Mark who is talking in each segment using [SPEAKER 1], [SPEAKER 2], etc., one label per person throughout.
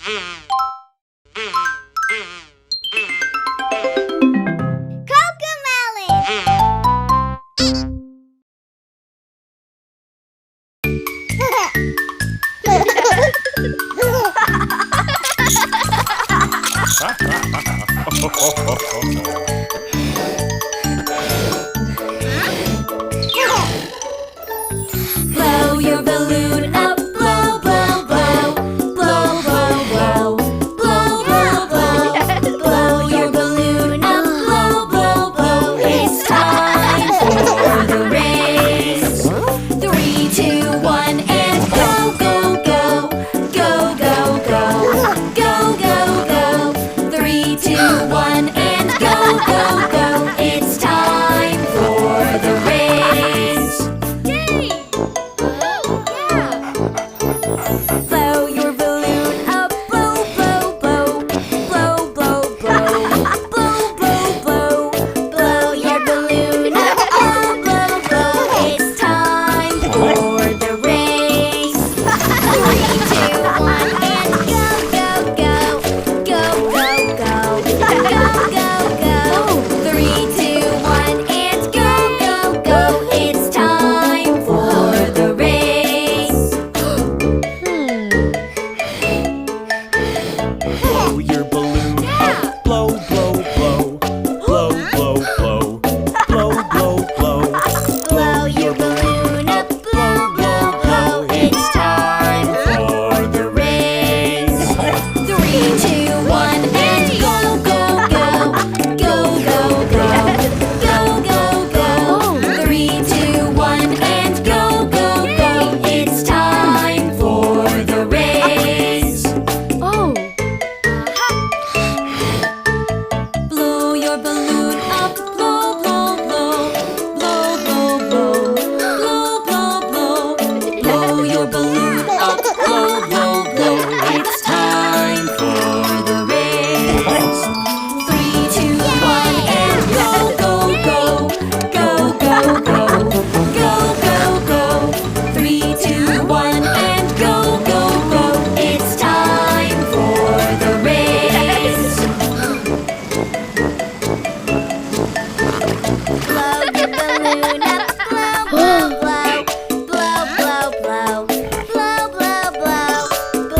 [SPEAKER 1] Blow your balloon up, blow, blow, blow. Blow, blow, blow. Blow, blow, blow. Blow your balloon up, blow, blow, blow. It's time for the race. 3, 2, 1, and go, go, go. Go, go, go. Go, go, go. 3, 2, 1, and go, go, go. It's time for the race. Blow your balloon up, blow, blow, blow. Blow, blow, blow. Blow, blow, blow. Blow your balloon up, blow, blow, blow. It's time for the race. 3, 2, 1, and go, go, go. Go, go, go. Go, go, go. 3, 2, 1, and go, go, go. It's time for the race.
[SPEAKER 2] Blow your balloon up, blow, blow, blow. Blow, blow, blow. Blow, blow, blow.
[SPEAKER 1] Blow your balloon up, blow, blow, blow. It's time for the race. 3, 2, 1, and go, go, go. Go, go, go. Go, go, go. 3, 2, 1, and go, go, go. It's time for the race. Oh. Blow your balloon up, blow, blow, blow. Blow, blow, blow. Blow, blow, blow. Blow your balloon up, blow, blow, blow. It's time for the race. 3, 2, 1, and go, go, go. Go, go, go. Go, go, go. 3, 2, 1, and go, go, go. It's time for the race. Blow your balloon up, blow, blow, blow. Blow, blow, blow. Blow, blow, blow.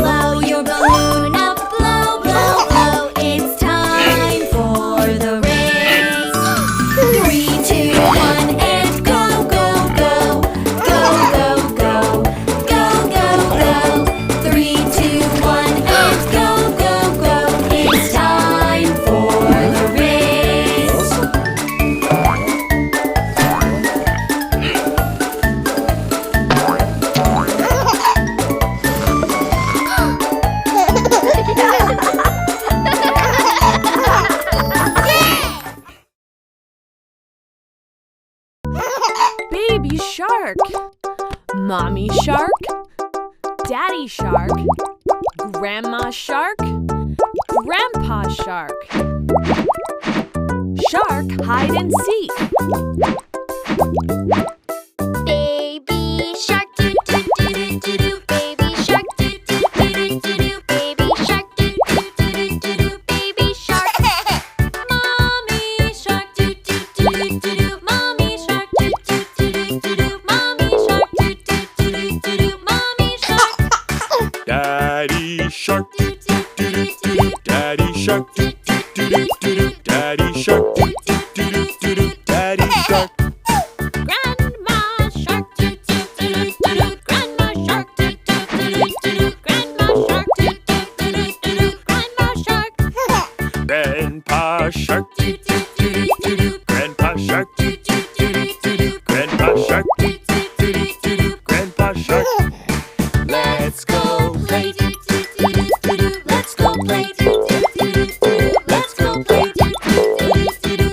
[SPEAKER 1] Blow your balloon up, blow, blow, blow. It's time for the race. 3, 2, 1, and go, go, go. Go, go, go. Go, go, go. 3, 2, 1, and go, go, go. It's time for the race.
[SPEAKER 3] Baby shark, mommy shark, daddy shark, grandma shark, grandpa shark. Shark hide and seek.
[SPEAKER 1] Baby shark, do do do do do do. Baby shark, do do do do do do. Baby shark, do do do do do do. Baby shark. Mommy shark, do do do do do do. Mommy shark, do do do do do do. Mommy shark, do do do do do do. Mommy shark.
[SPEAKER 2] Daddy shark, do do do do do do. Daddy shark, do do do do do do. Daddy shark, do do do do do do. Daddy shark.
[SPEAKER 1] Grandma shark, do do do do do do. Grandma shark, do do do do do do. Grandma shark, do do do do do do. Grandma shark.
[SPEAKER 2] Grandpa shark, do do do do do do. Grandpa shark, do do do do do do. Grandpa shark, do do do do do do. Grandpa shark. Let's go play, do do do do do do. Let's go play, do do do do do. Let's go play, do do do do do.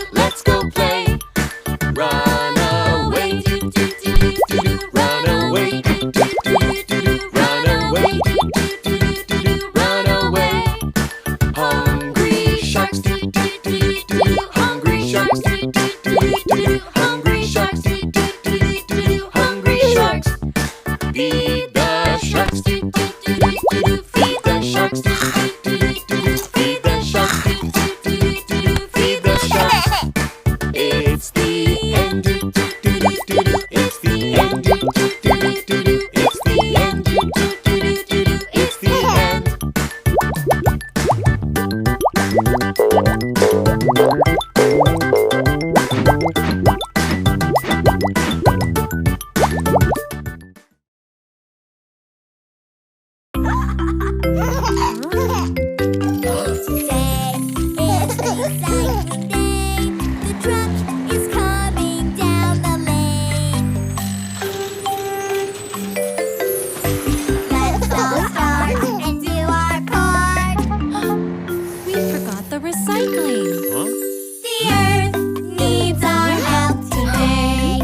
[SPEAKER 2] Feed the sharks. Feed the sharks. It's the end. It's the end. It's the end. It's the end.
[SPEAKER 1] We forgot the recycling.
[SPEAKER 2] Huh?
[SPEAKER 1] The earth needs our help today.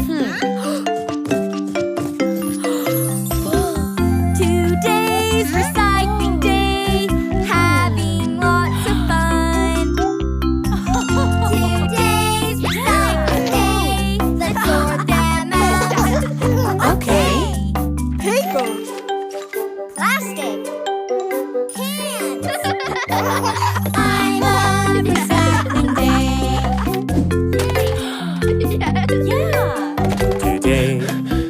[SPEAKER 1] Today's recycling day, having lots of fun. Today's recycling day, let's sort them out. Okay. Paper, plastic, cans. I love recycling day. Yeah.
[SPEAKER 2] Today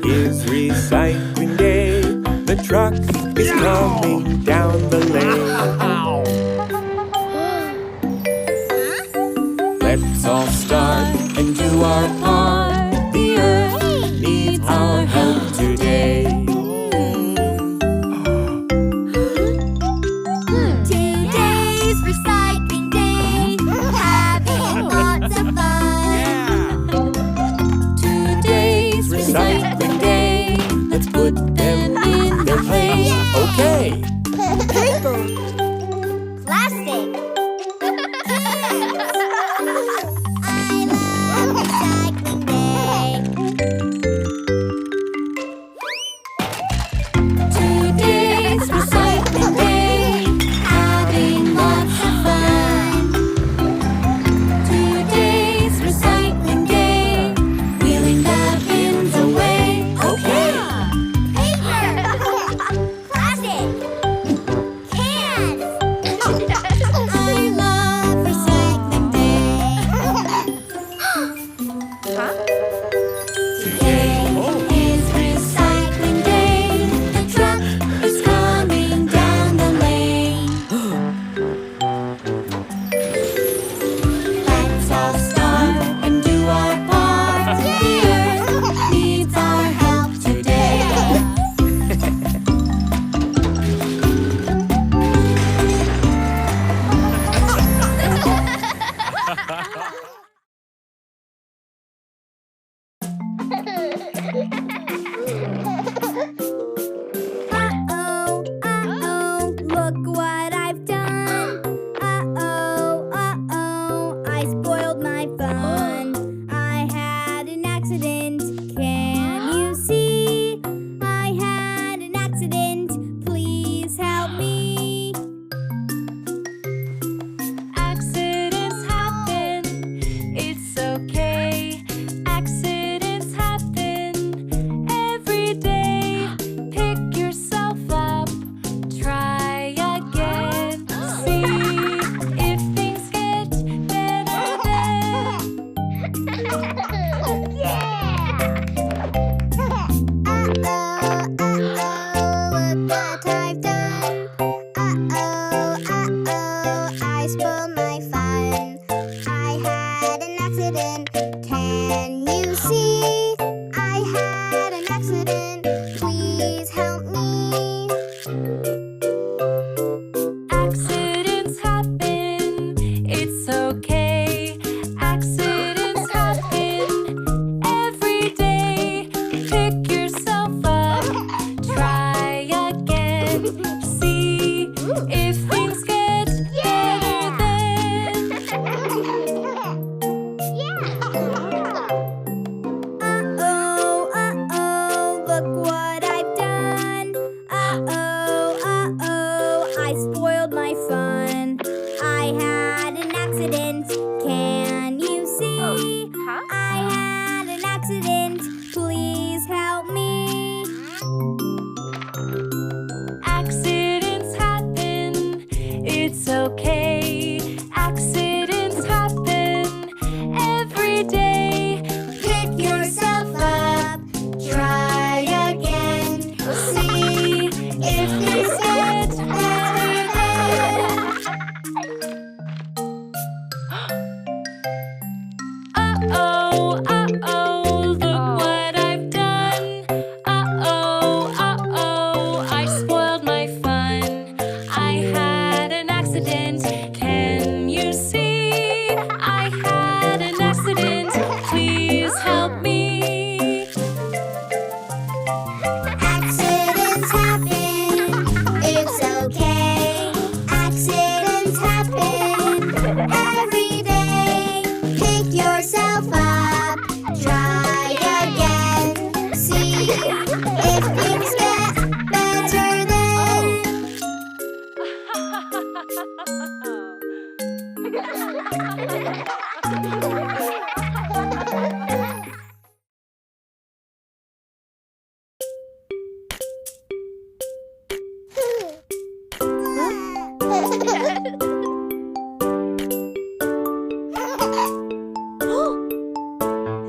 [SPEAKER 2] is recycling day. The truck is coming down the lane. Let's all start and do our part. The earth needs our help today.
[SPEAKER 1] Today's recycling day, having lots of fun. Today's
[SPEAKER 2] Recycling day. Let's put them in their place. Okay.
[SPEAKER 1] paper, plastic, I love recycling day. Today's recycling day, having lots of fun. Today's recycling day, wheeling the bins away. Okay. Paper, plastic, cans. I love recycling day. Today is recycling day. The truck is coming down the lane. Let's all start and do our part. The earth needs our help today. Uh-oh, uh-oh, look what I've done. Uh-oh, uh-oh, I spoiled my fun. I had an accident, can you see? I had an accident, please help me.
[SPEAKER 3] Accidents happen, it's okay. Accidents happen every day. Pick yourself up, try again. See if things get better then.
[SPEAKER 1] Look what I've done. I spoiled my fun. I had an accident, can you see? I had an accident, please help me.
[SPEAKER 3] Accidents happen, it's okay. Accidents happen every day. Pick yourself up, try again. See if things get better then.
[SPEAKER 1] Uh-oh, look what I've done. I spoiled my fun. I had an accident, can you see? I had an accident, please help me.
[SPEAKER 3] Accidents happen, It's okay, accidents happen every day.
[SPEAKER 4] Pick yourself up, try again. See if things get better then.
[SPEAKER 3] Uh-oh, uh-oh, look what I've done. Uh-oh, uh-oh, I spoiled my fun. I had an accident, can you see? I had an accident, please help me.
[SPEAKER 4] Accidents happen, it's okay. Accidents happen every day. Pick yourself up, try again. See if things get better then.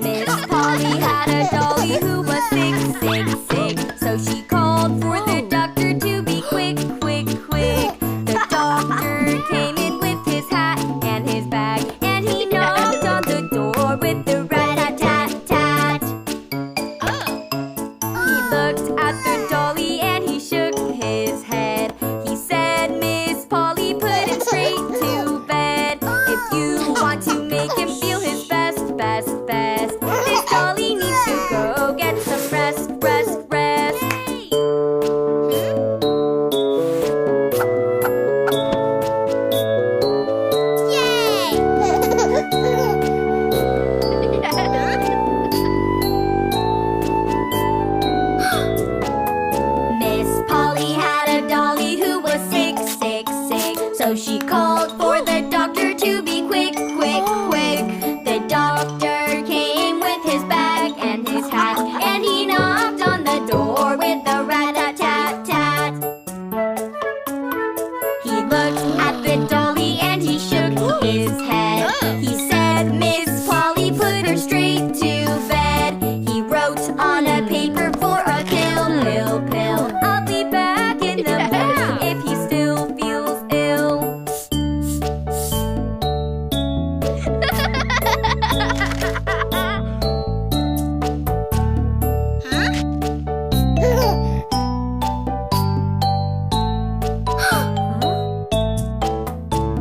[SPEAKER 3] Miss Polly had a dolly who was sick, sick, sick. So she called for the doctor to be quick, quick, quick. The doctor came in with his hat and his bag, and he knocked on the door with the rat-a-tat-tat. He looked at the dolly and he shook his head. He said, Miss Polly, put him straight to bed. If you want to make him feel his best, best, best, this dolly needs to go get some rest, rest, rest. Miss Polly had a dolly who was sick, sick, sick. So she called for the doctor to be quick, quick, quick. The doctor came with his bag and his hat, and he knocked on the door with the rat-a-tat-tat. He looked at the dolly and he shook his head. He said, Miss Polly, put her straight to bed. He wrote on a paper for a pill, pill, pill. I'll be back in the morning if he still feels ill.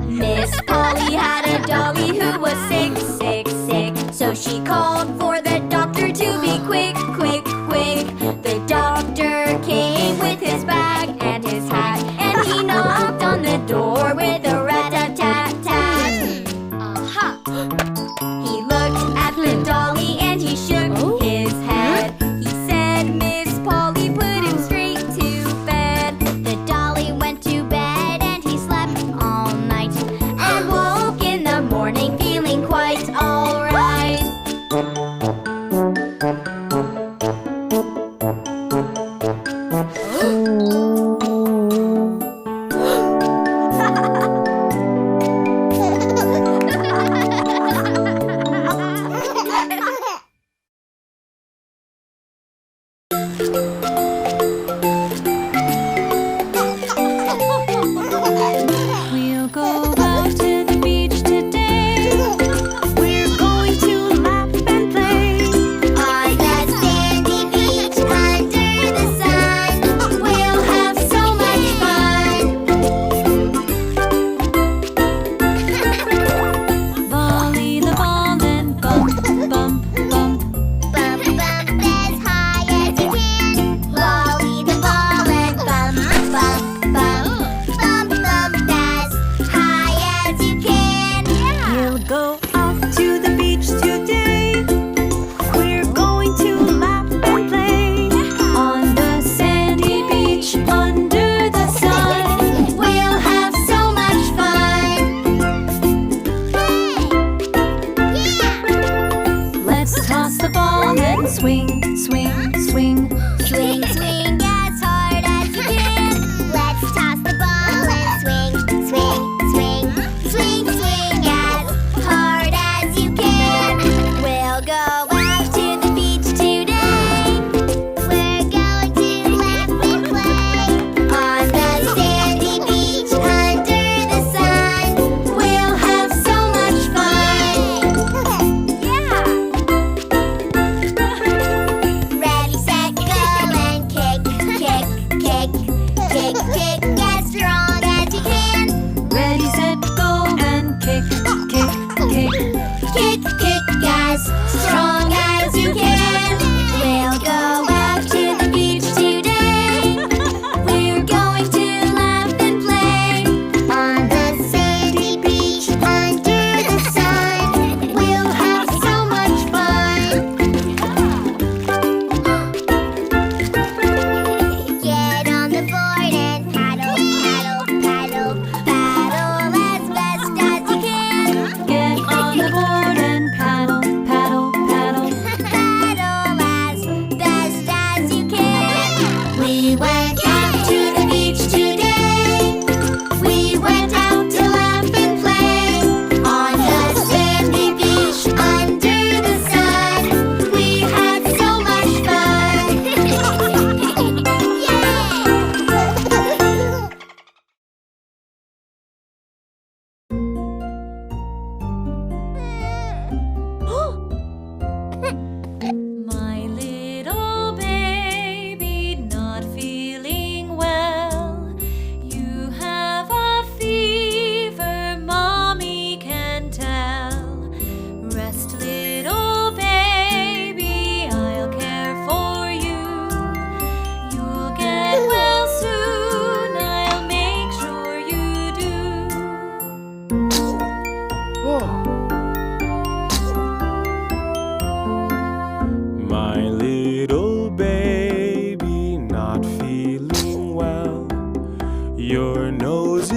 [SPEAKER 3] Miss Polly had a dolly who was sick, sick, sick. So she called for the doctor to be quick, quick, quick. The doctor came with his bag and his hat, and he knocked on the door with a rat-a-tat-tat. He looked at the dolly and he shook his head. He said, Miss Polly, put him straight to bed. The dolly went to bed and he slept all night, and woke in the morning feeling quite alright.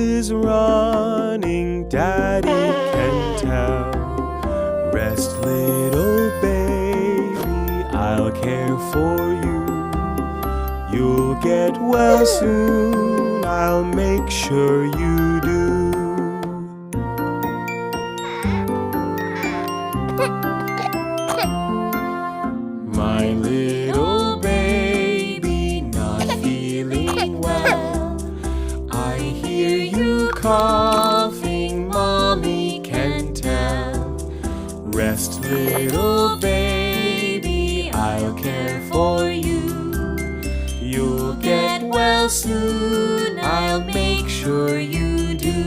[SPEAKER 2] is running, Daddy can tell. Rest, little baby, I'll care for you. You'll get well soon, I'll make sure you do. My little baby, not feeling well. I hear you coughing, Mommy can tell. Rest, little baby, I'll care for you. You'll get well soon, I'll make sure you do.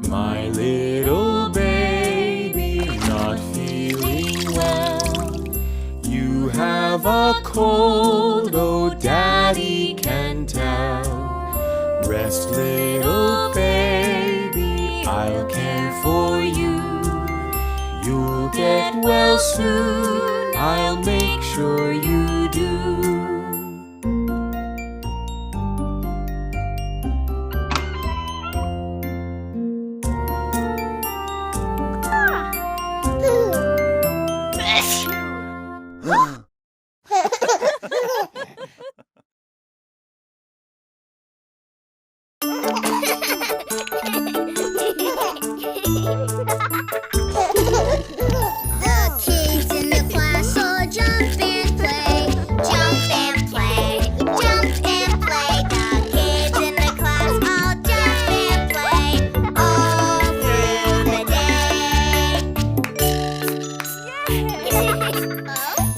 [SPEAKER 2] My little baby, not feeling well. You have a cold, oh Daddy can tell. Rest, little baby, I'll care for you. You'll get well soon, I'll make sure you do.
[SPEAKER 4] The kids in the class all jump and play, jump and play, jump and play. The kids in the class all jump and play all through the day.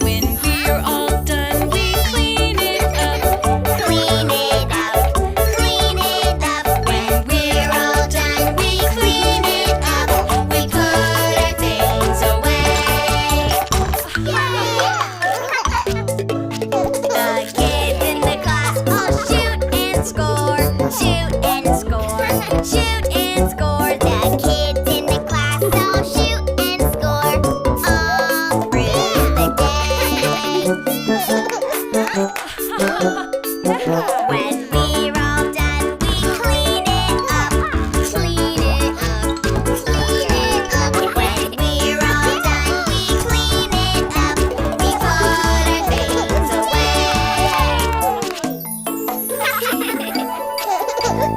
[SPEAKER 1] When we're all done, we clean it up.
[SPEAKER 4] Clean it up, clean it up. When we're all done, we clean it up. We put our things away. The kids in the class all shoot and score, shoot and score, shoot and score. The kids in the class all shoot and score all through the day. When we're all done, we clean it up, clean it up, clean it up. When we're all done, we clean it up. We put our things away.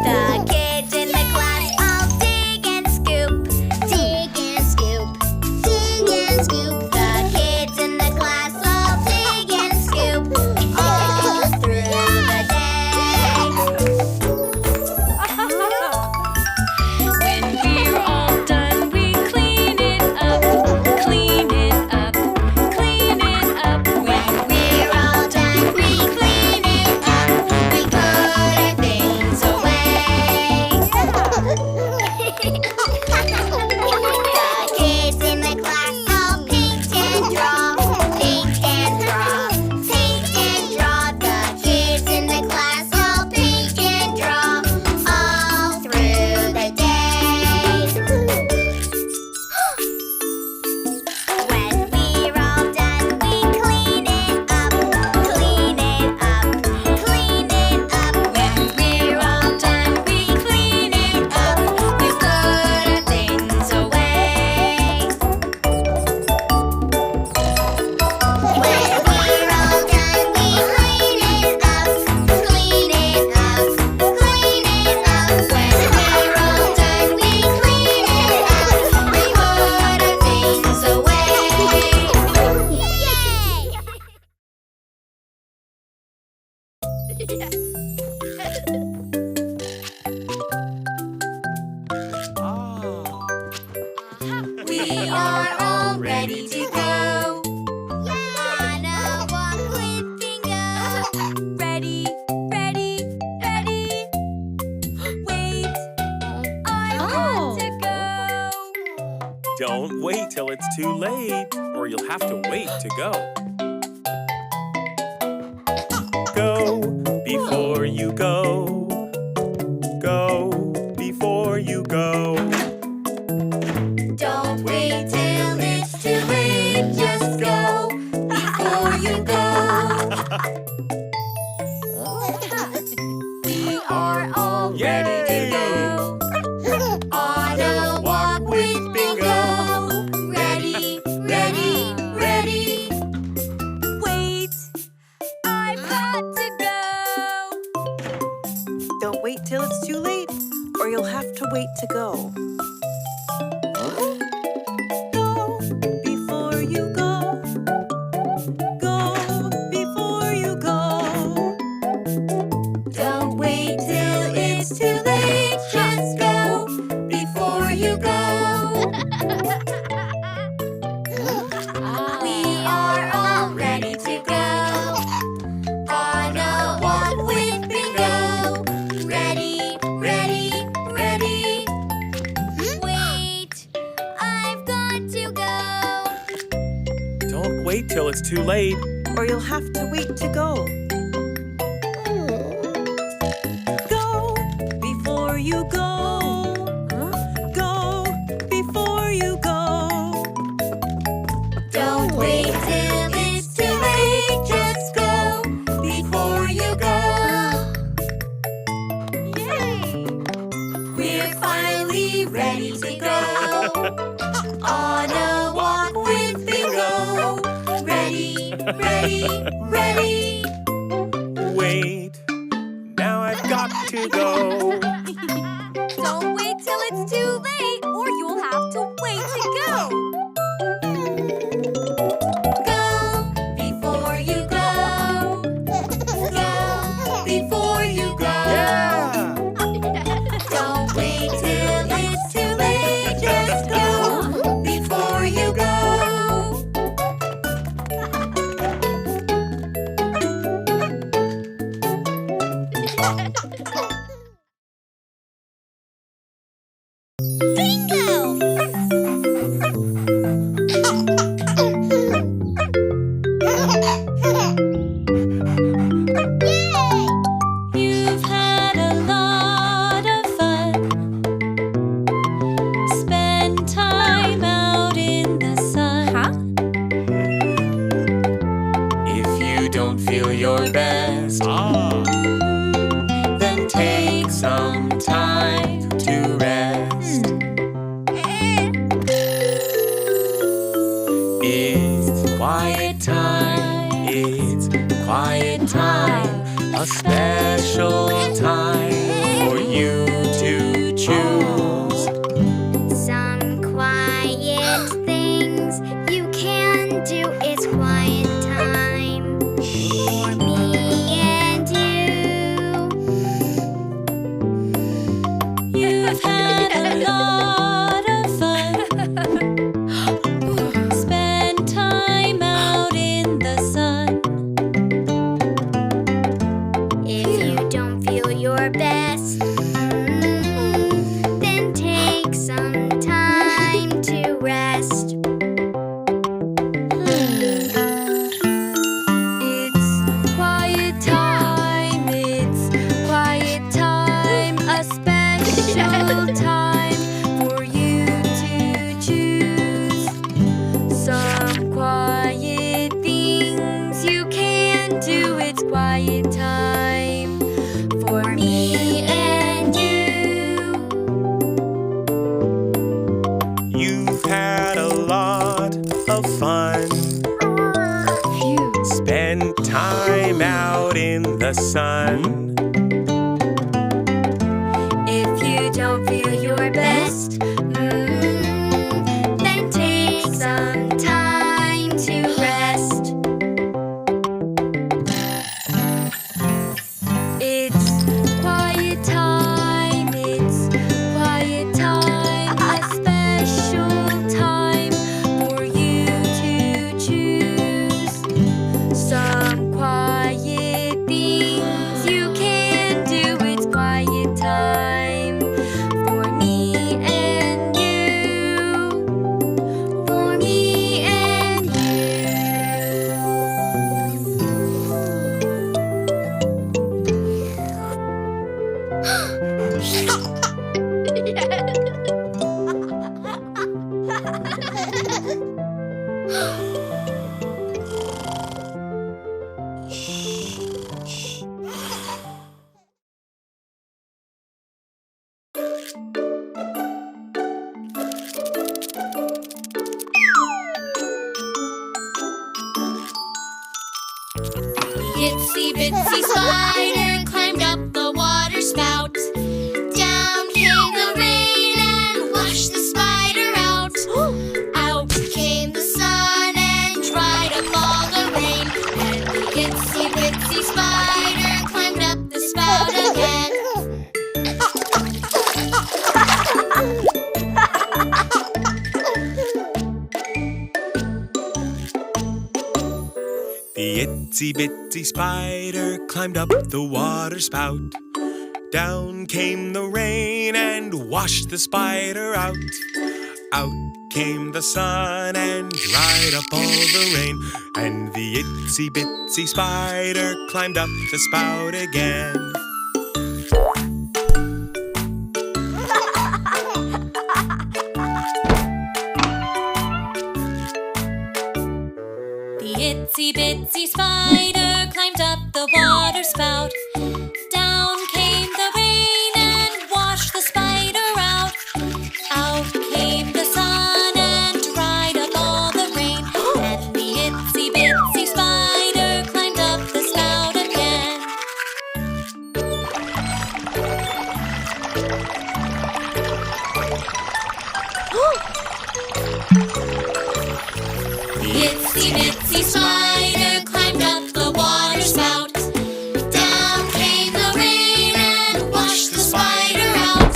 [SPEAKER 4] The kids in the class all dig and scoop, dig and scoop, dig and scoop. The kids in the class all dig and scoop all through the day.
[SPEAKER 1] When we're all done, we clean it up, clean it up, clean it up. When
[SPEAKER 4] We're all done, we clean it up. We put our things away. The kids in the class all paint and draw, paint and draw, paint and draw. The kids in the class all paint and draw all through the day. When we're all done, we clean it up, clean it up, clean it up. When we're all done, we clean it up. We put our things away. When we're all done, we clean it up, clean it up, clean it up. When we're all done, we clean it up. We put our things away.
[SPEAKER 1] we are all ready to go.
[SPEAKER 4] Wanna walk with Bingo?
[SPEAKER 1] Ready, ready, ready. Wait, I want to go.
[SPEAKER 2] Don't wait till it's too late, or you'll have to wait to go. Go before you go. Go before you go.
[SPEAKER 4] Don't wait till it's too late. Just go before you go.
[SPEAKER 5] till it's too late, or you'll have to wait to go. Go before you go. Go before you go.
[SPEAKER 1] Don't wait till it's too late. Just go before you go. We are all ready to go on a walk with Bingo. Ready, ready, ready.
[SPEAKER 3] Wait, I've got to go.
[SPEAKER 2] Don't wait till it's too late.
[SPEAKER 5] Or you'll have to wait to go. Go before you go. Go before you go.
[SPEAKER 1] Don't wait till it's too late. Just go before you go.
[SPEAKER 3] Yay!
[SPEAKER 1] We're finally ready to go on a walk with Bingo. Ready, ready, ready.
[SPEAKER 2] Wait, now I've got to go.
[SPEAKER 3] Don't wait till it's too late, or you'll have to wait to go.
[SPEAKER 1] Go before you go. Go before you go.
[SPEAKER 2] Yeah!
[SPEAKER 1] Don't wait till it's too late. Just go before you go.
[SPEAKER 4] Bingo! Yay!
[SPEAKER 1] You've had a lot of fun. Spend time out in the sun.
[SPEAKER 2] If you don't feel your best, then take some time to rest. It's quiet time, it's quiet time, a special time for you to choose.
[SPEAKER 4] Some quiet things you can do. It's quiet time for me and you.
[SPEAKER 1] You've had a lot of fun. Spend time out in the sun.
[SPEAKER 4] If you don't feel your best, then take some time to rest.
[SPEAKER 1] It's quiet time, a special time for you to choose. Some quiet things you can do. It's quiet time for me and you.
[SPEAKER 2] You've had a lot of fun. Spend time out in the sun.
[SPEAKER 1] If you don't feel your best, then take some time to rest. It's quiet time, a special time for you to choose. Some quiet things you can do. It's quiet time for me and you. For me and
[SPEAKER 3] Itsy bitsy spider climbed up the water spout.
[SPEAKER 4] bitsy spider climbed up the spout again.
[SPEAKER 2] The itsy bitsy spider climbed up the water spout. Down came the rain and washed the spider out. Out came the sun and dried up all the rain. And the itsy bitsy spider climbed up the spout again.
[SPEAKER 1] The itsy bitsy spider climbed up the water spout. Down came the rain and washed the spider out. Out came the sun and dried up all the rain. And the itsy bitsy spider climbed up the spout again. The itsy bitsy spider climbed up the water spout. Down came the rain and washed the spider out.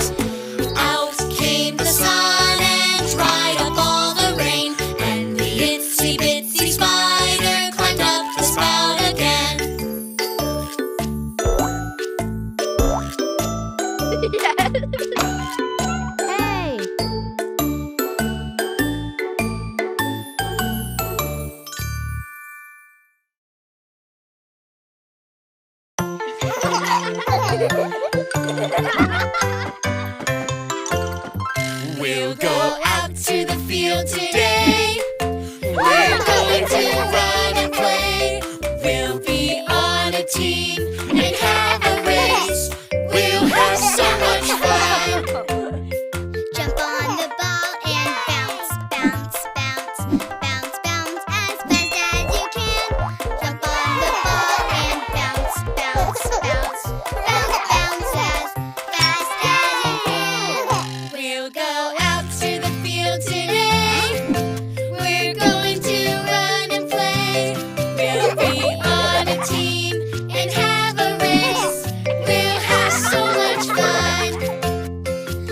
[SPEAKER 1] Out came the sun and dried up all the rain. And the itsy bitsy spider climbed up the spout again.
[SPEAKER 3] Hey!
[SPEAKER 2] We'll go out to the field today. We're going to run and play. We'll be on a team and have a race. We'll have so much fun.
[SPEAKER 4] Jump on the ball and bounce, bounce, bounce, bounce, bounce as fast as you can. Jump on the ball and bounce, bounce, bounce, bounce, bounce as fast as you can.
[SPEAKER 1] We'll go out to the field today.
[SPEAKER 4] We're going to run and play.
[SPEAKER 1] We'll be on a
[SPEAKER 4] Team and have a race. We'll have so much fun.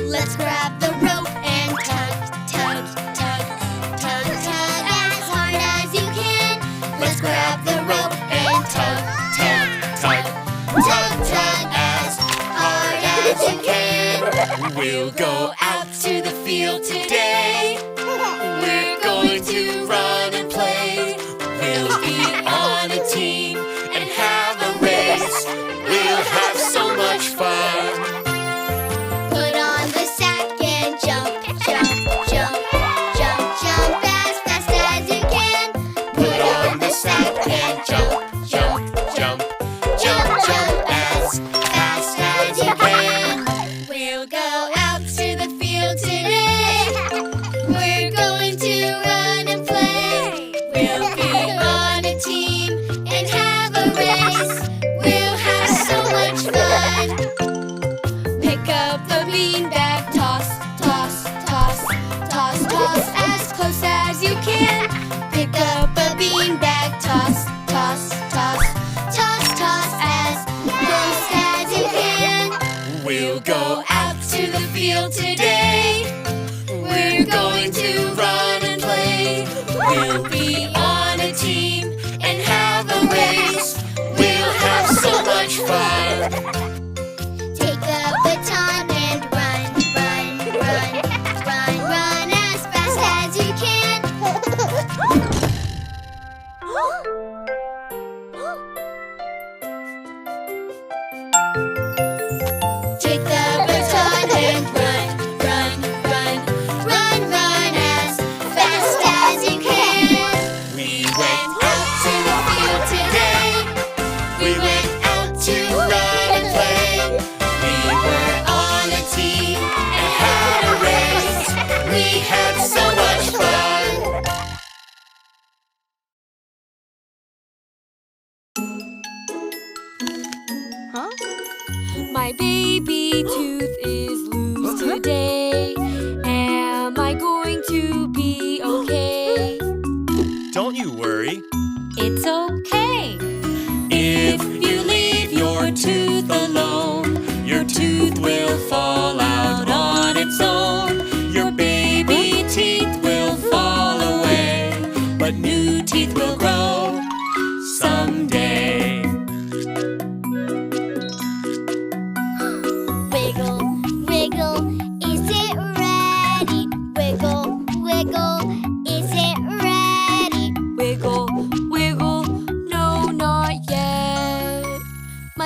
[SPEAKER 4] Let's grab the rope and tug, tug, tug, tug, tug as hard as you can. Let's grab the rope and tug, tug, tug, tug, tug as hard as you can.
[SPEAKER 2] We'll go out to the field today. We're going to run and play. We'll be on a team and have a race. We'll have so much fun.
[SPEAKER 4] Put on the sack and jump, jump, jump, jump, jump as fast as you can.
[SPEAKER 2] Put on the sack and jump, jump, jump, jump, jump as fast as you can.
[SPEAKER 4] We'll go out to the field today. We're going to run and play. We'll be on a team and have a race. We'll have so much fun. Pick up the beanbag, toss, toss, toss, toss, toss as close as you can. Pick up a beanbag, toss, toss, toss, toss, toss as close as you can.
[SPEAKER 2] We'll go out to the field today. We're going to run and play. We'll be on a team and have a race. We'll have so much fun.
[SPEAKER 4] Take the baton and run, run, run, run, run as fast as you can. Take the baton and run, run, run, run, run as fast as you can.
[SPEAKER 2] We went out to the field today. We went out to run and play. We were on a team and had a race. We had so much fun.
[SPEAKER 1] My baby tooth is loose today. Am I going to be okay?
[SPEAKER 2] Don't you worry.
[SPEAKER 1] It's okay.
[SPEAKER 2] If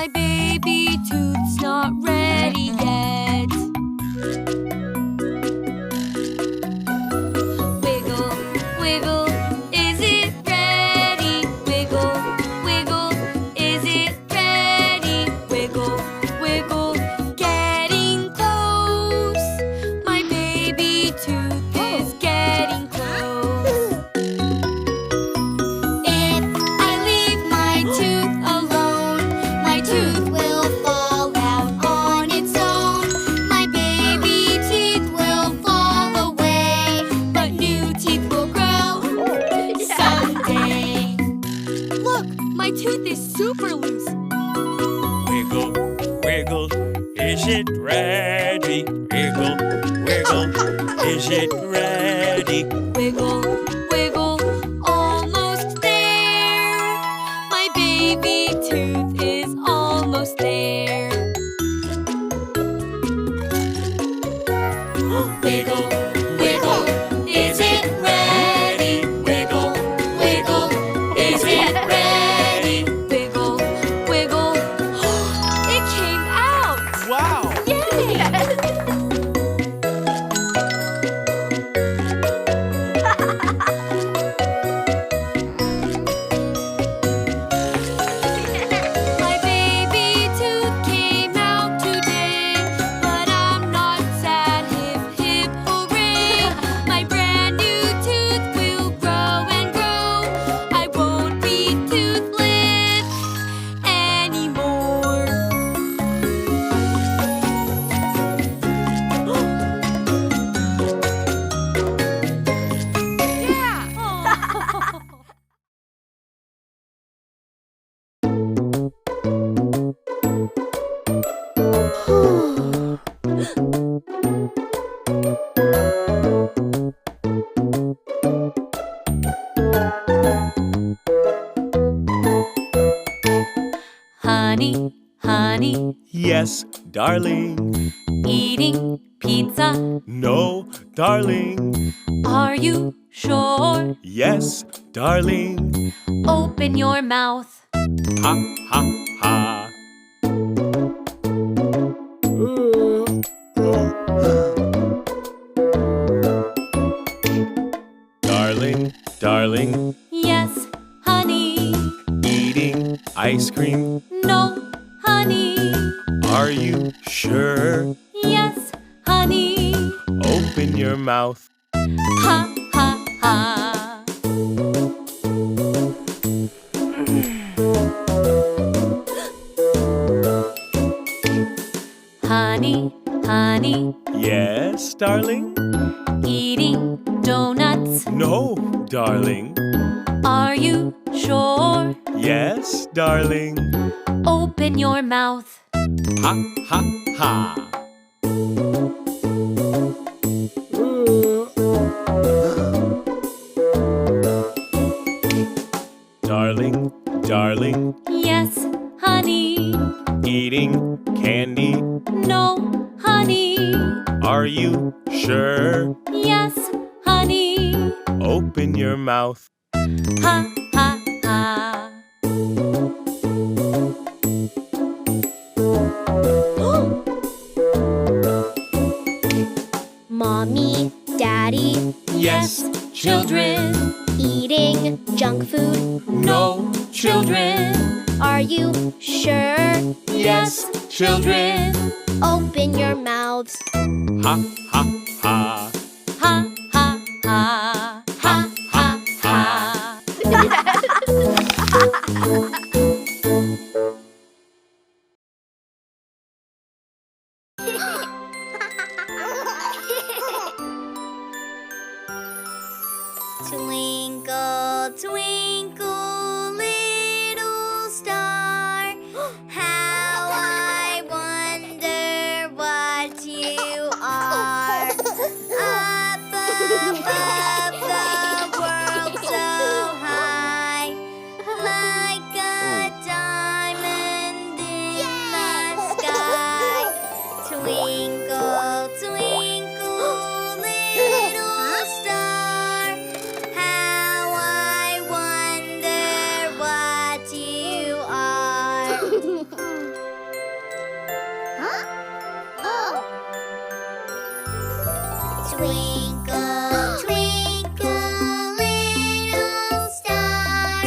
[SPEAKER 3] My baby tooth's not ready yet. Wiggle, wiggle, is it ready? Wiggle, wiggle, is it ready? Wiggle, wiggle, getting close. My baby tooth is getting close.
[SPEAKER 4] If I leave my tooth alone, my tooth will fall out on its own. My baby teeth will fall away, but new teeth will grow someday.
[SPEAKER 3] Look, my tooth is super loose.
[SPEAKER 2] Wiggle, wiggle, is it ready? Wiggle, wiggle, is it ready?
[SPEAKER 3] Wiggle, wiggle, almost there. My baby tooth is almost there. Wiggle, wiggle, is it ready? Wiggle, wiggle, is it ready? Wiggle, wiggle, it came out!
[SPEAKER 2] Wow!
[SPEAKER 3] Yay! My baby tooth came out today, but I'm not sad. Hip, hip, hooray! My brand new tooth will grow and grow. I won't be toothless anymore. Honey, honey,
[SPEAKER 2] Yes, darling.
[SPEAKER 3] eating pizza.
[SPEAKER 2] No, darling.
[SPEAKER 3] Are you sure?
[SPEAKER 2] Yes, darling.
[SPEAKER 3] Open your mouth.
[SPEAKER 2] Ha, ha, ha. Darling, darling,
[SPEAKER 3] Yes, honey.
[SPEAKER 2] eating ice cream.
[SPEAKER 3] No, honey.
[SPEAKER 2] Are you sure?
[SPEAKER 3] Yes, honey.
[SPEAKER 2] Open your mouth.
[SPEAKER 3] Ha, ha, ha. Honey, honey,
[SPEAKER 2] Yes, darling.
[SPEAKER 3] eating donuts.
[SPEAKER 2] No, darling.
[SPEAKER 3] Are you sure?
[SPEAKER 2] Yes, darling.
[SPEAKER 3] Open your mouth.
[SPEAKER 2] Ha, ha, ha. Darling, darling,
[SPEAKER 3] Yes, honey.
[SPEAKER 2] eating candy.
[SPEAKER 3] No, honey.
[SPEAKER 2] Are you sure?
[SPEAKER 3] Yes, honey.
[SPEAKER 2] Open your mouth.
[SPEAKER 3] Ha, ha, ha.
[SPEAKER 4] Mommy, Daddy,
[SPEAKER 2] Yes,
[SPEAKER 3] Children,
[SPEAKER 4] eating junk food.
[SPEAKER 2] no,
[SPEAKER 3] children.
[SPEAKER 4] Are you sure?
[SPEAKER 3] Yes, children.
[SPEAKER 4] Open your mouths.
[SPEAKER 2] Ha, ha, ha.
[SPEAKER 3] Ha, ha, ha. Ha, ha, ha.
[SPEAKER 4] Twinkle, twinkle, little star, how I wonder what you are. Twinkle, twinkle, little star,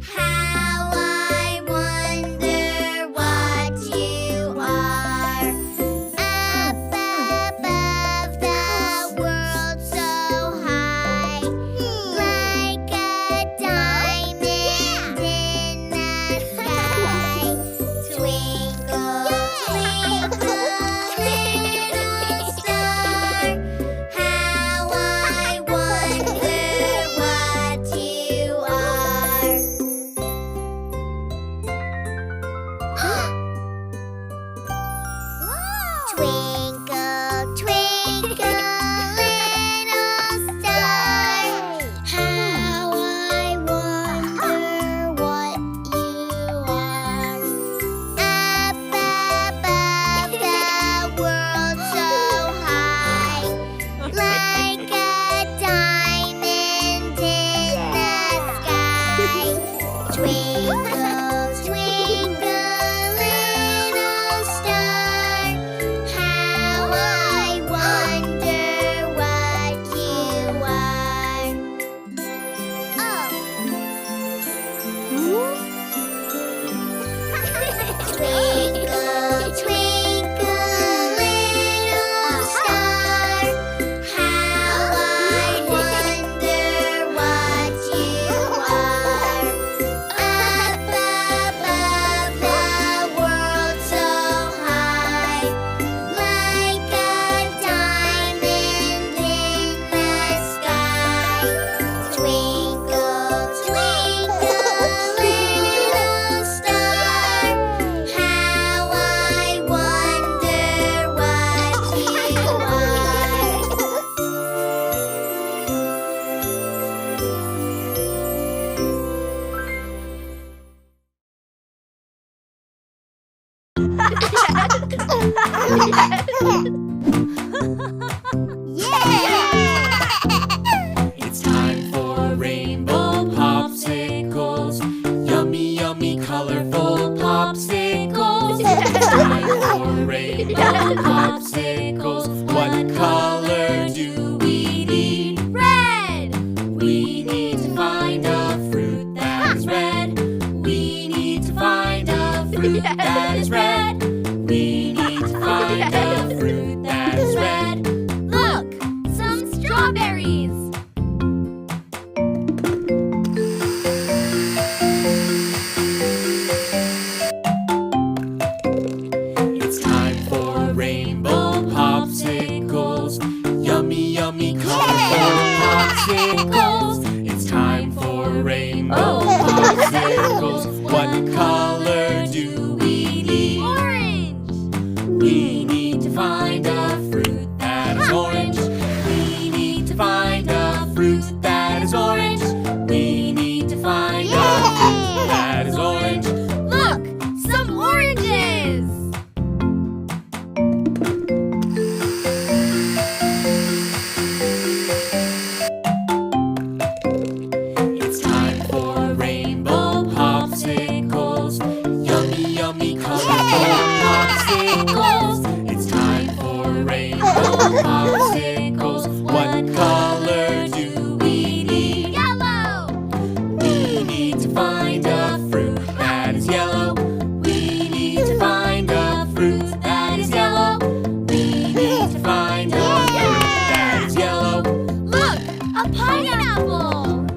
[SPEAKER 4] how I wonder what you are. Up above the world so high, like a diamond in the sky. Twinkle, twinkle, little star, how I wonder what you are. Twinkle, twinkle, little star, how I wonder what you are. Up above the world so high, like a diamond in the sky. Twinkle, twinkle, little star, how I wonder what you are. Twinkle, twinkle, little star, how I wonder what you are. Up above the world so high, like a diamond in the sky. Twinkle, twinkle, little star, how I wonder what you
[SPEAKER 2] It's time for rainbow popsicles. Yummy, yummy, colorful popsicles. It's time for rainbow popsicles. What color do we need?
[SPEAKER 3] Red!
[SPEAKER 2] We need to find a fruit that is red. We need to find a fruit that is red. We need to find a fruit that is red.
[SPEAKER 3] Look! Some strawberries!
[SPEAKER 2] It's time for rainbow popsicles. Yummy, yummy, colorful popsicles. It's time for rainbow popsicles. What color do we need?
[SPEAKER 3] Orange!
[SPEAKER 2] We need to find a fruit that is orange. We need to find a fruit that is orange. We need to find a fruit that is orange.
[SPEAKER 3] Look! Some oranges!
[SPEAKER 2] It's time for rainbow popsicles. Yummy, yummy, colorful popsicles. It's time for rainbow popsicles. What color do we need?
[SPEAKER 3] Yellow!
[SPEAKER 2] We need to find a fruit that is yellow. We need to find a fruit that is yellow. We need to find a fruit that is yellow.
[SPEAKER 3] Look! A pineapple!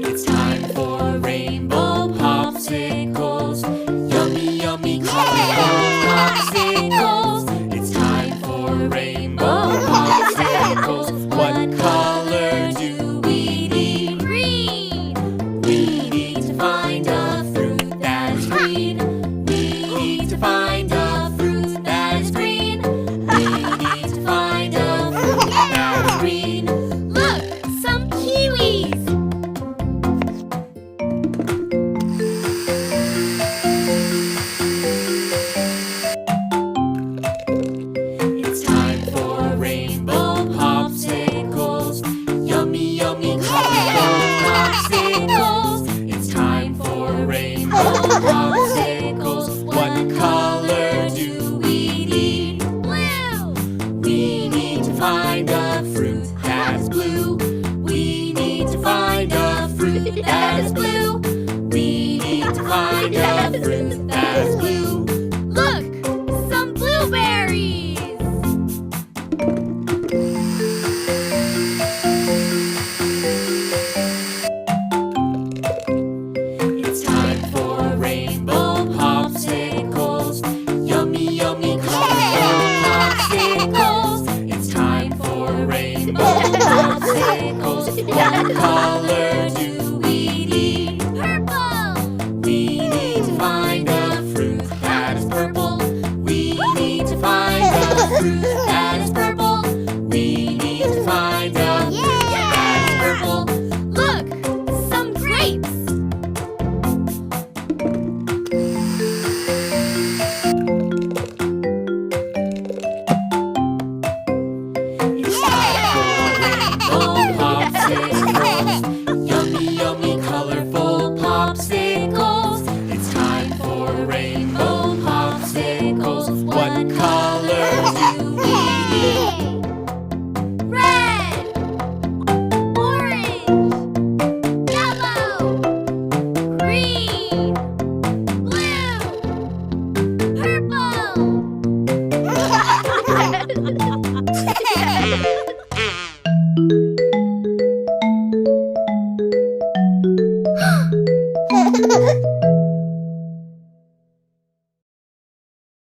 [SPEAKER 2] It's time for rainbow popsicles. Yummy, yummy, colorful popsicles. It's time for rainbow popsicles. What color do we need?
[SPEAKER 3] Green!
[SPEAKER 2] We need to find a fruit that is green. We need to find a fruit that is green. We need to find a fruit that is green.
[SPEAKER 3] Look! Some kiwis!
[SPEAKER 2] It's time for rainbow popsicles. Popsicles, what color